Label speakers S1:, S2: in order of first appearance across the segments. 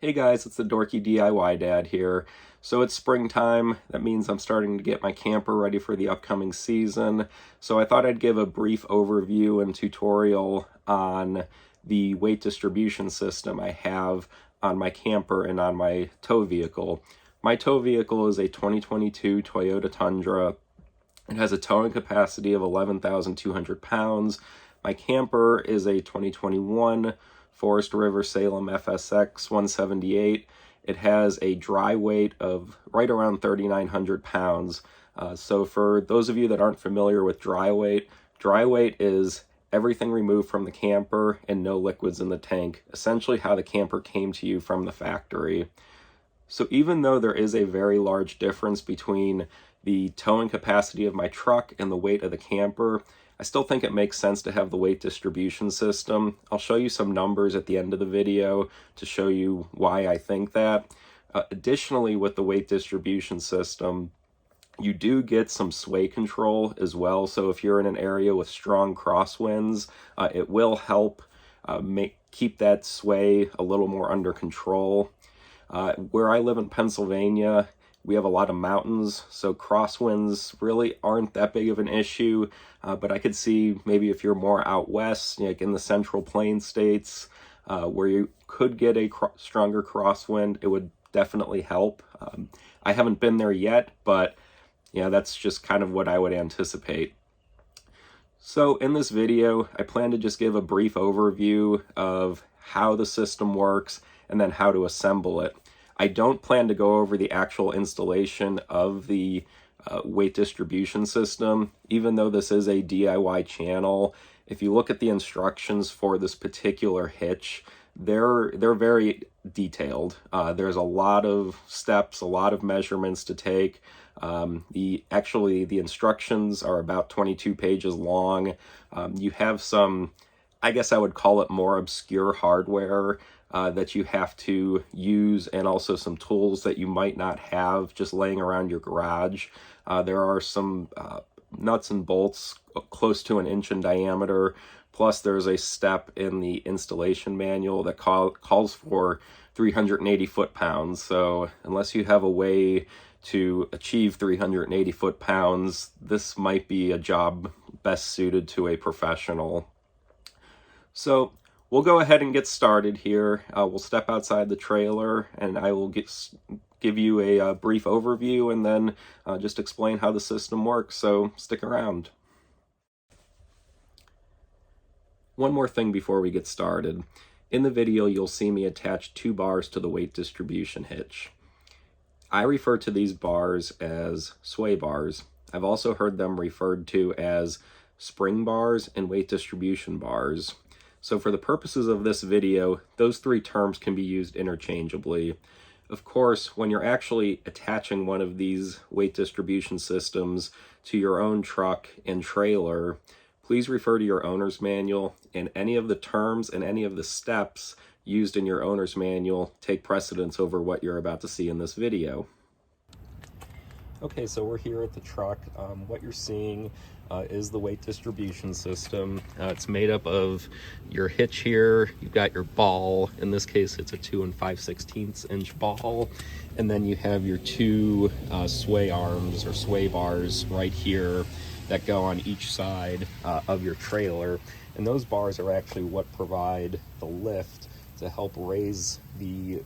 S1: Hey guys, it's the dorky DIY dad here. So it's springtime. That means I'm starting to get my camper ready for the upcoming season. So I thought I'd give a brief overview and tutorial on the weight distribution system I have on my camper and on my tow vehicle. My tow vehicle is a 2022 Toyota Tundra. It has a towing capacity of 11,200 pounds. My camper is a 2021 Forest River Salem FSX 178. It has a dry weight of right around 3,900 pounds. So for those of you that aren't familiar with dry weight is everything removed from the camper and no liquids in the tank, essentially how the camper came to you from the factory. So even though there is a very large difference between the towing capacity of my truck and the weight of the camper, I still think it makes sense to have the weight distribution system. I'll show you some numbers at the end of the video to show you why I think that. Additionally, with the weight distribution system, you do get some sway control as well. So if you're in an area with strong crosswinds, it will help keep that sway a little more under control. Where I live in Pennsylvania, we have a lot of mountains, so crosswinds really aren't that big of an issue, but I could see maybe if you're more out west, like in the Central Plains states, where you could get a stronger crosswind, it would definitely help. I haven't been there yet, but yeah, that's just kind of what I would anticipate. So in this video, I plan to just give a brief overview of how the system works and then how to assemble it. I don't plan to go over the actual installation of the weight distribution system, even though this is a DIY channel. If you look at the instructions for this particular hitch, they're very detailed. There's a lot of steps, a lot of measurements to take. The instructions are about 22 pages long. You have some, I guess I would call it more obscure hardware that you have to use, and also some tools that you might not have just laying around your garage. There are some nuts and bolts close to 1 inch in diameter, plus there's a step in the installation manual that calls for 380 foot-pounds. So unless you have a way to achieve 380 foot-pounds, this might be a job best suited to a professional. So we'll go ahead and get started here. We'll step outside the trailer and I will give you a brief overview and then just explain how the system works, so stick around. One more thing before we get started. In the video, you'll see me attach 2 bars to the weight distribution hitch. I refer to these bars as sway bars. I've also heard them referred to as spring bars and weight distribution bars. So for the purposes of this video, those 3 terms can be used interchangeably. Of course, when you're actually attaching one of these weight distribution systems to your own truck and trailer, please refer to your owner's manual, and any of the terms and any of the steps used in your owner's manual take precedence over what you're about to see in this video. Okay, so we're here at the truck. What you're seeing is the weight distribution system. It's made up of your hitch here. You've got your ball. In this case, it's a 2 5/16 inch ball. And then you have your 2 sway arms or sway bars right here that go on each side of your trailer. And those bars are actually what provide the lift to help raise the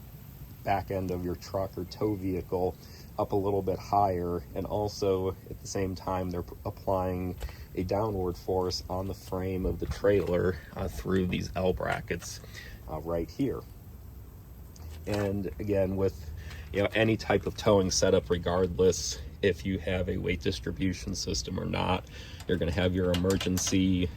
S1: back end of your truck or tow vehicle up a little bit higher, and also at the same time they're applying a downward force on the frame of the trailer through these L brackets right here. And again, with any type of towing setup, regardless if you have a weight distribution system or not, you're going to have your emergency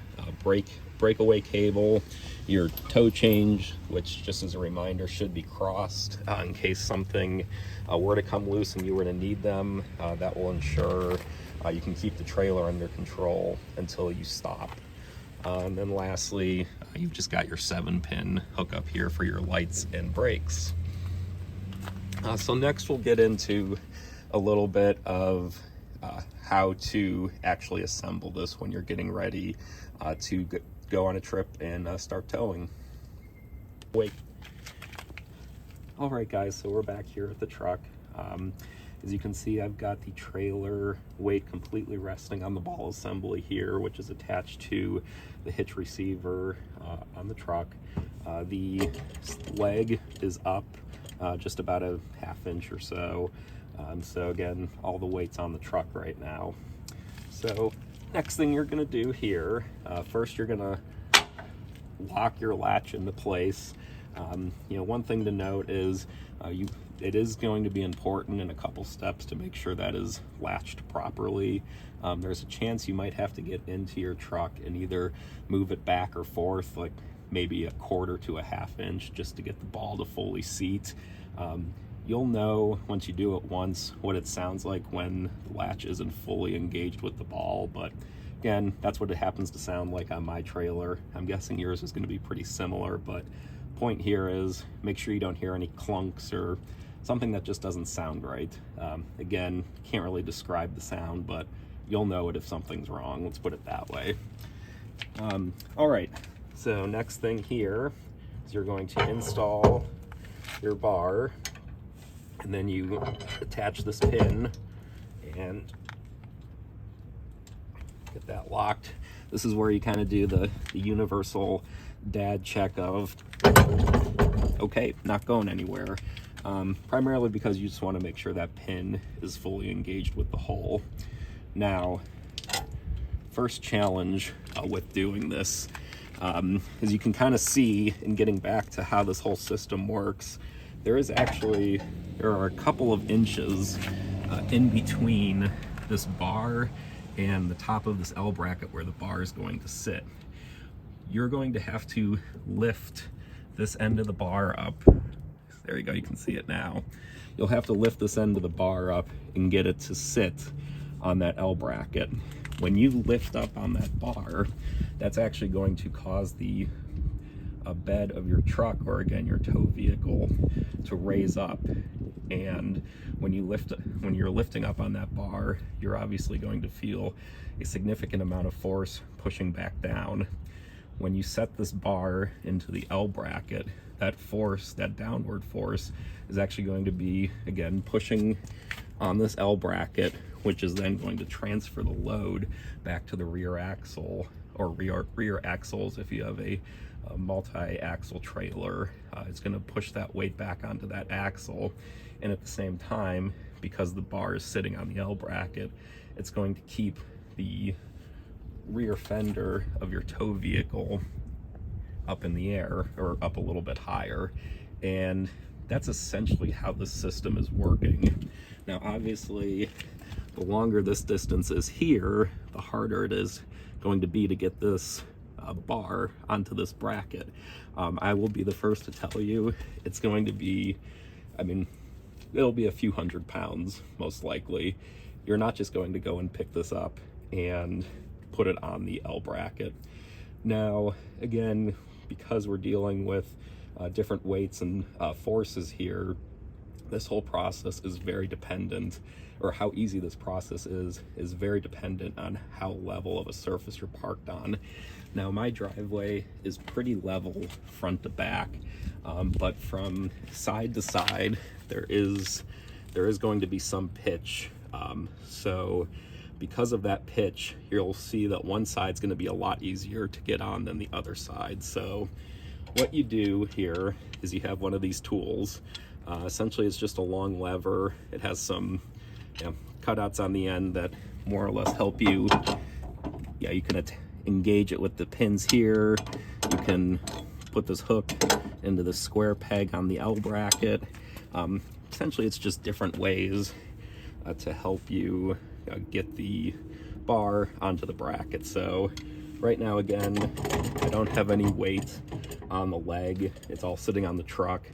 S1: breakaway cable, your tow change, which, just as a reminder, should be crossed in case something were to come loose and you were to need them. That will ensure you can keep the trailer under control until you stop. And then lastly, you've just got your 7-pin hookup here for your lights and brakes. So next we'll get into a little bit of how to actually assemble this when you're getting ready to go on a trip and start towing. Wait. All right, guys, so we're back here at the truck. As you can see, I've got the trailer weight completely resting on the ball assembly here, which is attached to the hitch receiver on the truck. The leg is up just about a ½ inch or so. So again, all the weight's on the truck right now. So next thing you're gonna do here, first you're gonna lock your latch into place. You know, one thing to note is it is going to be important in a couple steps to make sure that is latched properly. There's a chance you might have to get into your truck and either move it back or forth, like maybe a quarter to a ½ inch, just to get the ball to fully seat. You'll know once you do it once what it sounds like when the latch isn't fully engaged with the ball, but again, that's what it happens to sound like on my trailer. I'm guessing yours is going to be pretty similar, but point here is make sure you don't hear any clunks or something that just doesn't sound right. Again, can't really describe the sound, but you'll know it if something's wrong. Let's put it that way. All right, so next thing here is you're going to install your bar, and then you attach this pin and get that locked. This is where you kind of do the universal dad check of, okay, not going anywhere. Primarily because you just want to make sure that pin is fully engaged with the hole. Now, first challenge with doing this, as you can kind of see in getting back to how this whole system works, there are a couple of inches in between this bar and the top of this L bracket where the bar is going to sit. You're going to have to lift this end of the bar up. There you go, you can see it now. You'll have to lift this end of the bar up and get it to sit on that L bracket. When you lift up on that bar, that's actually going to cause the bed of your truck, or again your tow vehicle, to raise up. And when you're lifting up on that bar, you're obviously going to feel a significant amount of force pushing back down. When you set this bar into the L bracket, that force, that downward force, is actually going to be, again, pushing on this L bracket, which is then going to transfer the load back to the rear axle, or rear axles if you have a multi-axle trailer. It's going to push that weight back onto that axle, and at the same time, because the bar is sitting on the L bracket, it's going to keep the rear fender of your tow vehicle up in the air, or up a little bit higher. And that's essentially how the system is working. Now obviously, the longer this distance is here, the harder it is going to be to get this bar onto this bracket. I will be the first to tell you, it's going to be, I mean, it'll be a few hundred pounds most likely. You're not just going to go and pick this up and put it on the L bracket. Now again, because we're dealing with different weights and forces here, this whole process is very dependent, or how easy this process is very dependent on how level of a surface you're parked on. Now my driveway is pretty level front to back, but from side to side there is going to be some pitch. So because of that pitch, you'll see that one side's going to be a lot easier to get on than the other side. So what you do here is you have one of these tools. Essentially it's just a long lever. It has some cutouts on the end that more or less help you. You can engage it with the pins here. You can put this hook into the square peg on the L bracket. Essentially it's just different ways to help you get the bar onto the bracket. So right now, again, I don't have any weight on the leg. It's all sitting on the truck.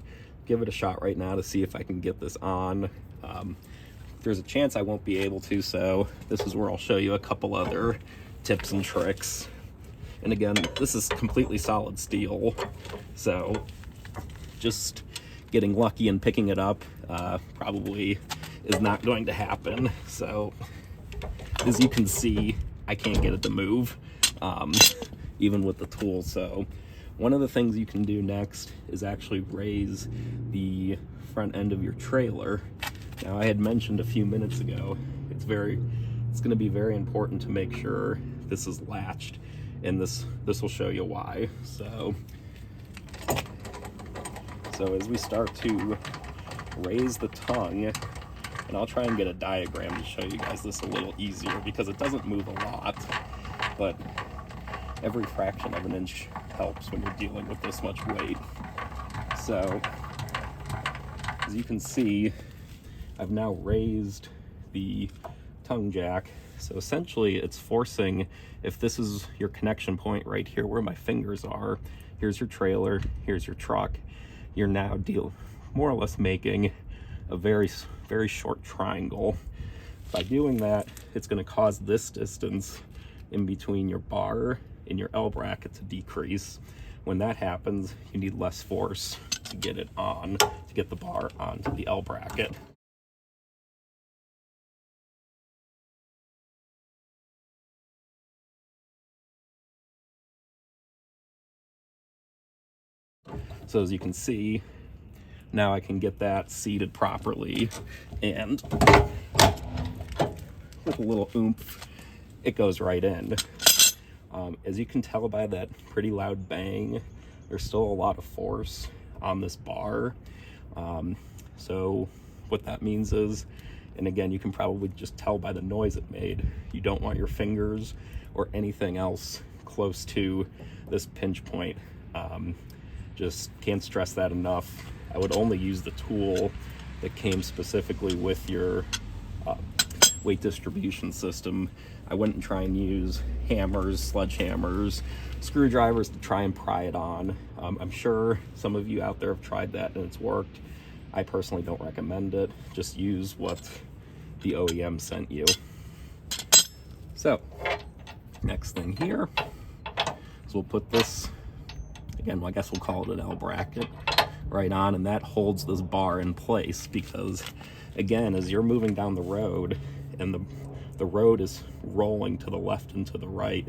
S1: Give it a shot right now to see if I can get this on. There's a chance I won't be able to, so this is where I'll show you a couple other tips and tricks. And again, this is completely solid steel, so just getting lucky and picking it up probably is not going to happen. So as you can see, I can't get it to move, even with the tool. So One of the things you can do next is actually raise the front end of your trailer. Now, I had mentioned a few minutes ago, it's going to be very important to make sure this is latched, and this will show you why. So as we start to raise the tongue, and I'll try and get a diagram to show you guys this a little easier because it doesn't move a lot, but every fraction of an inch helps when you're dealing with this much weight. So as you can see, I've now raised the tongue jack. So essentially it's forcing, if this is your connection point right here where my fingers are, here's your trailer, here's your truck, you're now more or less making a very, very short triangle. By doing that, it's going to cause this distance in between your bar and your L bracket to decrease. When that happens, you need less force to get it on, to get the bar onto the L bracket. So as you can see, now I can get that seated properly, and with a little oomph, it goes right in. As you can tell by that pretty loud bang, there's still a lot of force on this bar. So what that means is, and again, you can probably just tell by the noise it made, you don't want your fingers or anything else close to this pinch point. Just can't stress that enough. I would only use the tool that came specifically with your weight distribution system. I wouldn't try and use hammers, sledgehammers, screwdrivers to try and pry it on. I'm sure some of you out there have tried that and it's worked. I personally don't recommend it. Just use what the OEM sent you. So, next thing here is we'll put this, again, I guess we'll call it an L bracket, right on, and that holds this bar in place because, again, as you're moving down the road and the road is rolling to the left and to the right,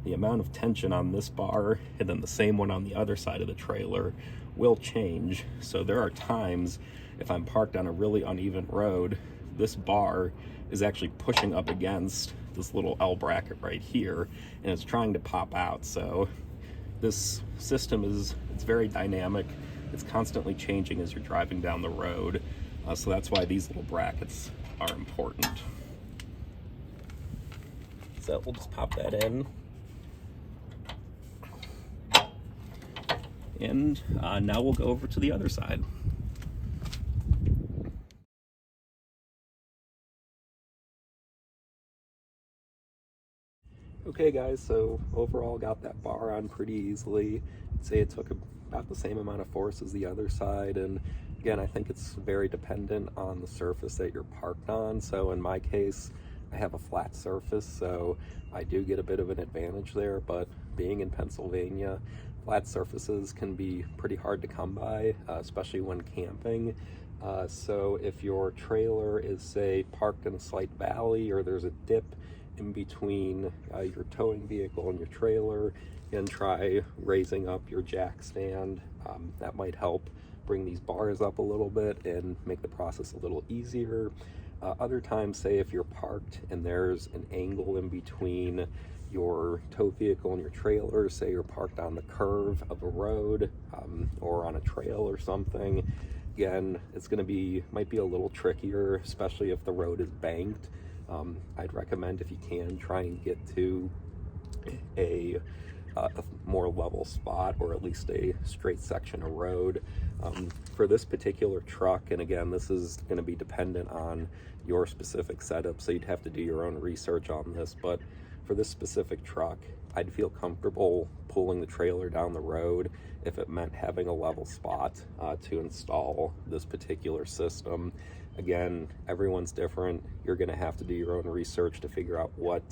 S1: the amount of tension on this bar and then the same one on the other side of the trailer will change. So there are times, if I'm parked on a really uneven road, this bar is actually pushing up against this little L bracket right here, and it's trying to pop out. So this system it's very dynamic. It's constantly changing as you're driving down the road. So that's why these little brackets are important. So we'll just pop that in. And now we'll go over to the other side. Okay guys, so overall got that bar on pretty easily. I'd say it took about the same amount of force as the other side, and again, I think it's very dependent on the surface that you're parked on. So in my case, I have a flat surface, so I do get a bit of an advantage there, but being in Pennsylvania, flat surfaces can be pretty hard to come by, especially when camping. So if your trailer is, say, parked in a slight valley, or there's a dip in between your towing vehicle and your trailer, and try raising up your jack stand. That might help bring these bars up a little bit and make the process a little easier. Other times, say if you're parked and there's an angle in between your tow vehicle and your trailer, say you're parked on the curve of a road or on a trail or something, again, it's going to might be a little trickier, especially if the road is banked. I'd recommend, if you can, try and get to a more level spot, or at least a straight section of road. For this particular truck, and again, this is going to be dependent on your specific setup, so you'd have to do your own research on this, but for this specific truck, I'd feel comfortable pulling the trailer down the road if it meant having a level spot to install this particular system. Again, everyone's different. You're going to have to do your own research to figure out what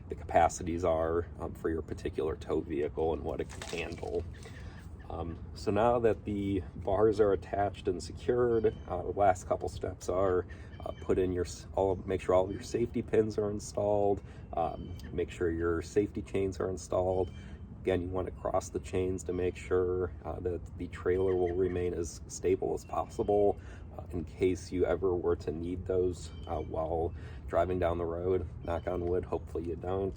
S1: the capacities are for your particular tow vehicle and what it can handle. So now that the bars are attached and secured, the last couple steps are make sure all of your safety pins are installed, make sure your safety chains are installed. Again, you want to cross the chains to make sure that the trailer will remain as stable as possible in case you ever were to need those while driving down the road. Knock on wood, hopefully you don't.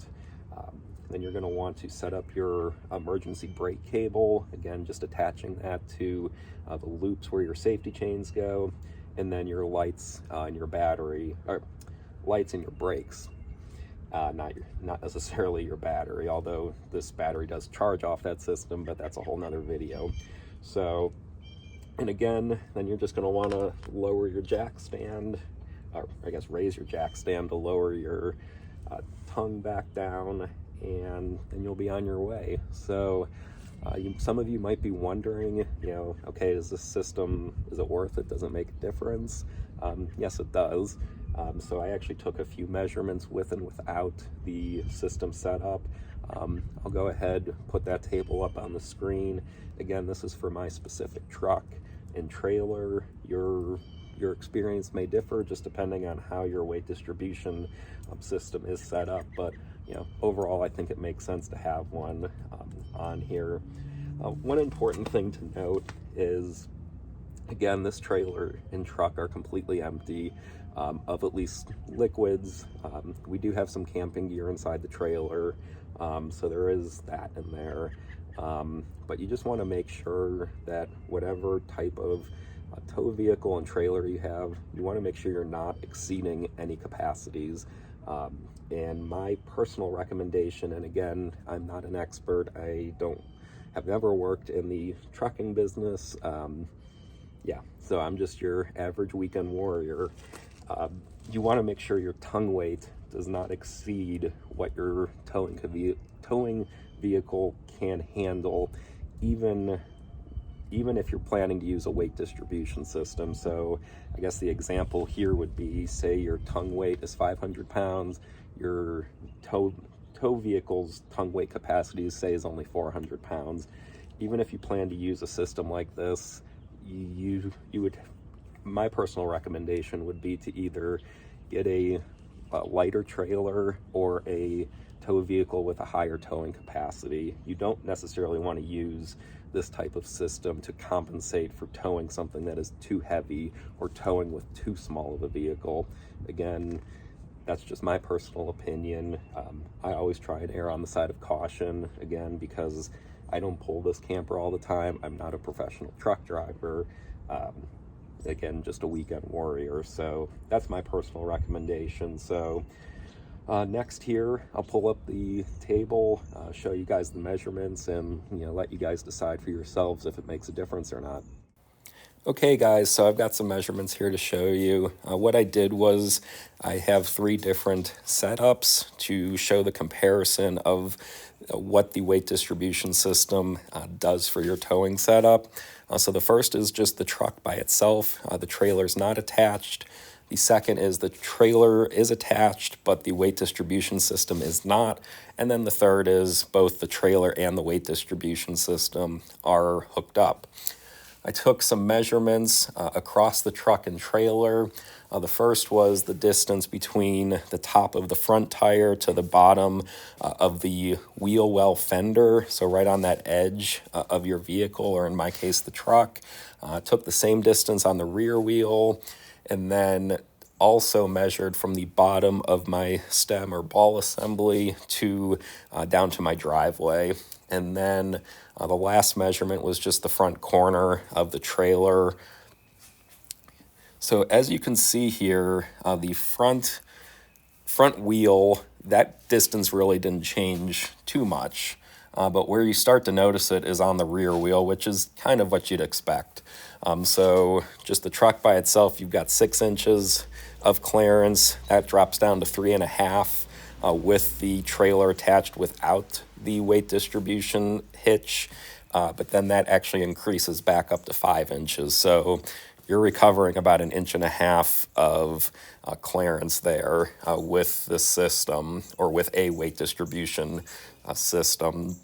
S1: Then you're going to want to set up your emergency brake cable, again just attaching that to the loops where your safety chains go, and then your lights and your battery, or lights and your brakes. Not necessarily your battery, although this battery does charge off that system, but that's a whole nother video. So, and again, then you're just going to want to lower your jack stand, or I guess raise your jack stand to lower your tongue back down, and then you'll be on your way. So some of you might be wondering, okay, is this system, is it worth it? Does it make a difference? Yes, it does. So I actually took a few measurements with and without the system set up. I'll go ahead, put that table up on the screen. Again, this is for my specific truck and trailer. Your experience may differ just depending on how your weight distribution system is set up, but overall I think it makes sense to have one on here. One important thing to note is, again, this trailer and truck are completely empty of at least liquids. We do have some camping gear inside the trailer, so there is that in there. But you just want to make sure that whatever type of tow vehicle and trailer you have, you want to make sure you're not exceeding any capacities. And my personal recommendation, and again, I'm not an expert, have never worked in the trucking business. So I'm just your average weekend warrior. You want to make sure your tongue weight does not exceed what your towing vehicle can handle, even if you're planning to use a weight distribution system. So I guess the example here would be, say your tongue weight is 500 pounds, your tow vehicle's tongue weight capacity, say, is only 400 pounds. Even if you plan to use a system like this, you would, my personal recommendation would be to either get a lighter trailer or a tow vehicle with a higher towing capacity. You don't necessarily want to use this type of system to compensate for towing something that is too heavy or towing with too small of a vehicle. Again, that's just my personal opinion. I always try and err on the side of caution, again, because I don't pull this camper all the time. I'm not a professional truck driver. Again, just a weekend warrior. So that's my personal recommendation. So next here, I'll pull up the table, show you guys the measurements, and let you guys decide for yourselves if it makes a difference or not. Okay guys, so I've got some measurements here to show you. What I did was I have 3 different setups to show the comparison of what the weight distribution system does for your towing setup. So the first is just the truck by itself. The trailer's not attached. The second is the trailer is attached, but the weight distribution system is not. And then the third is both the trailer and the weight distribution system are hooked up. I took some measurements across the truck and trailer. The first was the distance between the top of the front tire to the bottom of the wheel well fender, so right on that edge of your vehicle, or in my case, the truck. Took the same distance on the rear wheel, and then also measured from the bottom of my stem or ball assembly to down to my driveway. And then the last measurement was just the front corner of the trailer. So as you can see here, the front wheel, that distance really didn't change too much. But where you start to notice it is on the rear wheel, which is kind of what you'd expect. So just the truck by itself, you've got 6 inches of clearance. That drops down to 3.5 with the trailer attached without the weight distribution hitch. But then that actually increases back up to 5 inches. So you're recovering about 1.5 inches of clearance there with this system, or with a weight distribution system.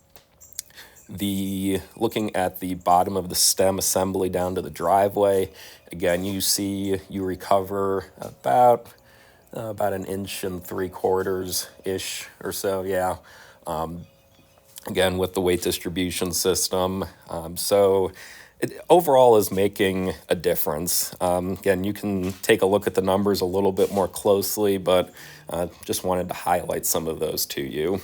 S1: Looking at the bottom of the stem assembly down to the driveway, again, you recover about 1.75 inches ish or so, yeah. again, with the weight distribution system. So it overall is making a difference. Again, you can take a look at the numbers a little bit more closely, but just wanted to highlight some of those to you.